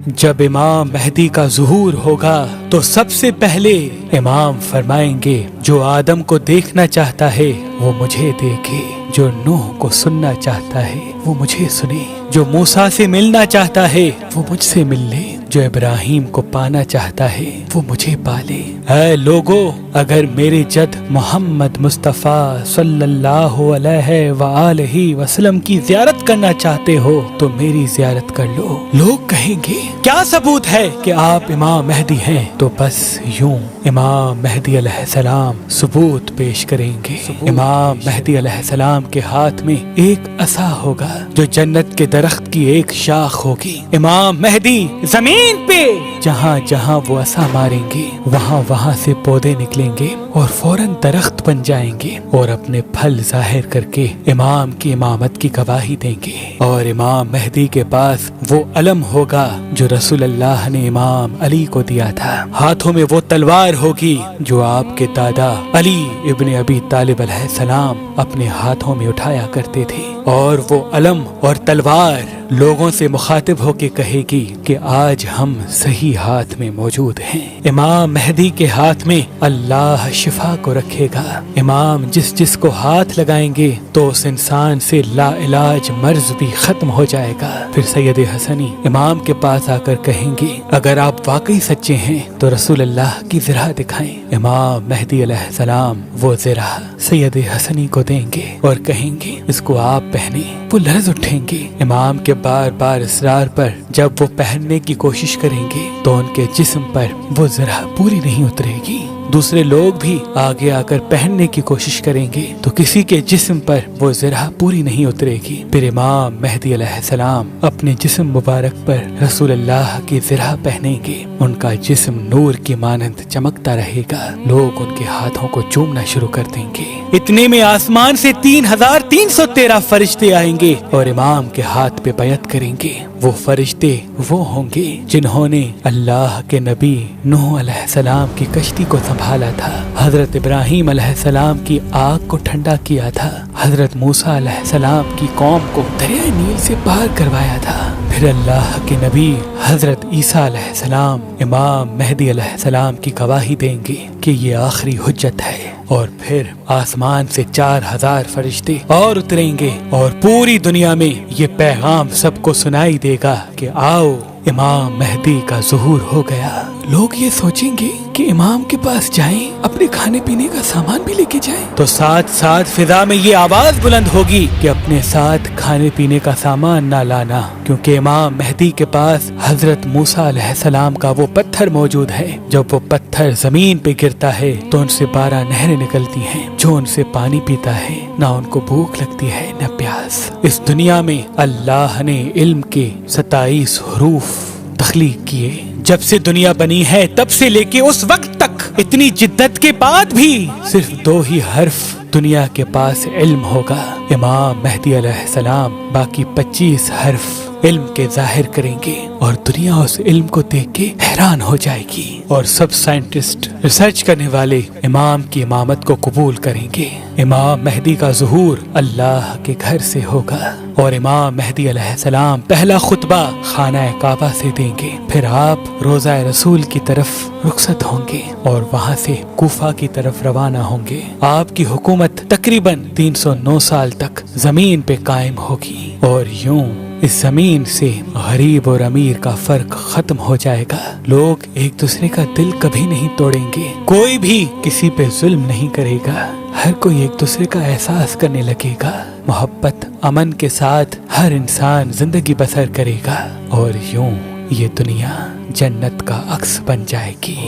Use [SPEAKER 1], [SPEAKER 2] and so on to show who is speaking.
[SPEAKER 1] جب امام مہدی کا ظہور ہوگا تو سب سے پہلے امام فرمائیں گے جو آدم کو دیکھنا چاہتا ہے وہ مجھے دیکھے، جو نوح کو سننا چاہتا ہے وہ مجھے سنے، جو موسیٰ سے ملنا چاہتا ہے وہ مجھ سے مل لے، جو ابراہیم کو پانا چاہتا ہے وہ مجھے پالے۔ اے لوگو، اگر میرے جد محمد مصطفیٰ صلی اللہ علیہ وآلہ وسلم کی زیارت کرنا چاہتے ہو تو میری زیارت کر لو۔ لوگ کہیں گے کیا ثبوت ہے کہ آپ امام مہدی ہیں؟ تو بس یوں امام مہدی علیہ السلام ثبوت پیش کریں گے۔ امام مہدی علیہ السلام کے ہاتھ میں ایک عصا ہوگا جو جنت کے درخت کی ایک شاخ ہوگی۔ امام مہدی زمین پہ جہاں جہاں وہ عصا ماریں گے وہاں سے پودے نکلیں گے اور فوراً درخت بن جائیں گے اور اپنے پھل ظاہر کر کے امام کی امامت کی گواہی دیں گے۔ اور امام مہدی کے پاس وہ علم ہوگا جو رسول اللہ نے امام علی کو دیا تھا۔ ہاتھوں میں وہ تلوار ہوگی جو آپ کے دادا علی ابن ابی طالب علیہ السلام اپنے ہاتھوں میں اٹھایا کرتے تھے، اور وہ علم اور تلوار لوگوں سے مخاطب ہو کے کہے گی کہ آج ہم صحیح ہاتھ میں موجود ہیں۔ امام مہدی کے ہاتھ میں اللہ شفا کو رکھے گا۔ امام جس کو ہاتھ لگائیں گے تو اس انسان سے لا علاج مرض بھی ختم ہو جائے گا۔ پھر سید حسنی امام کے پاس آ کر کہیں گے اگر آپ واقعی سچے ہیں تو رسول اللہ کی زرہ دکھائیں۔ امام مہدی علیہ السلام وہ زرہ سید حسنی کو دیں گے اور کہیں گے اس کو آپ پہنے۔ وہ لرز اٹھیں گے۔ امام کے بار بار اصرار پر جب وہ پہننے کی کوشش کریں گے تو ان کے جسم پر وہ زرہ پوری نہیں اترے گی۔ دوسرے لوگ بھی آگے آ کر پہننے کی کوشش کریں گے تو کسی کے جسم پر وہ زرہ پوری نہیں اترے گی۔ پھر امام مہدی علیہ السلام اپنے جسم مبارک پر رسول اللہ کی زرہ پہنیں گے۔ ان کا جسم نور کی مانند چمکتا رہے گا۔ لوگ ان کے ہاتھوں کو چومنا شروع کر دیں گے۔ اتنے میں آسمان سے 3313 فرشتے آئیں گے اور امام کے ہاتھ پہ بیعت کریں گے۔ وہ فرشتے وہ ہوں گے جنہوں نے اللہ کے نبی نوح علیہ السلام کی کشتی کو سنبھالا تھا، حضرت ابراہیم علیہ السلام کی آگ کو ٹھنڈا کیا تھا، حضرت موسیٰ علیہ السلام کی قوم کو دریائے نیل سے پار کروایا تھا۔ پھر اللہ کے نبی حضرت عیسیٰ علیہ السلام امام مہدی علیہ السلام کی گواہی دیں گے کہ یہ آخری حجت ہے، اور پھر آسمان سے 4000 فرشتے اور اتریں گے اور پوری دنیا میں یہ پیغام سب کو سنائی دے گا کہ آؤ امام مہدی کا ظہور ہو گیا۔ لوگ یہ سوچیں گے کہ امام کے پاس جائیں، اپنے کھانے پینے کا سامان بھی لے کے جائیں، تو ساتھ ساتھ فضا میں یہ آواز بلند ہوگی کہ اپنے ساتھ کھانے پینے کا سامان نہ لانا، کیونکہ امام مہدی کے پاس حضرت موسیٰ علیہ السلام کا وہ پتھر موجود ہے۔ جب وہ پتھر زمین پہ گرتا ہے تو ان سے 12 نہریں نکلتی ہیں، جو ان سے پانی پیتا ہے نہ ان کو بھوک لگتی ہے نہ پیاس۔ اس دنیا میں اللہ نے علم کے 27 حروف تخلیق کیے۔ جب سے دنیا بنی ہے تب سے لے کے اس وقت تک اتنی جدت کے بعد بھی صرف 2 ہی حرف دنیا کے پاس علم ہوگا۔ امام مہدی علیہ السلام باقی 25 حرف علم کے ظاہر کریں گے اور دنیا اس علم کو دیکھ کے حیران ہو جائے گی، اور سب سائنٹسٹ ریسرچ کرنے والے امام کی امامت کو قبول کریں گے۔ امام مہدی کا ظہور اللہ کے گھر سے ہوگا، اور امام مہدی علیہ السلام پہلا خطبہ خانہ کعبہ سے دیں گے۔ پھر آپ روضہ رسول کی طرف رخصت ہوں گے اور وہاں سے کوفہ کی طرف روانہ ہوں گے۔ آپ کی حکومت تقریباً 309 سال تک زمین پہ قائم ہوگی، اور یوں اس زمین سے غریب اور امیر کا فرق ختم ہو جائے گا۔ لوگ ایک دوسرے کا دل کبھی نہیں توڑیں گے، کوئی بھی کسی پہ ظلم نہیں کرے گا، ہر کوئی ایک دوسرے کا احساس کرنے لگے گا، محبت امن کے ساتھ ہر انسان زندگی بسر کرے گا، اور یوں یہ دنیا جنت کا عکس بن جائے گی۔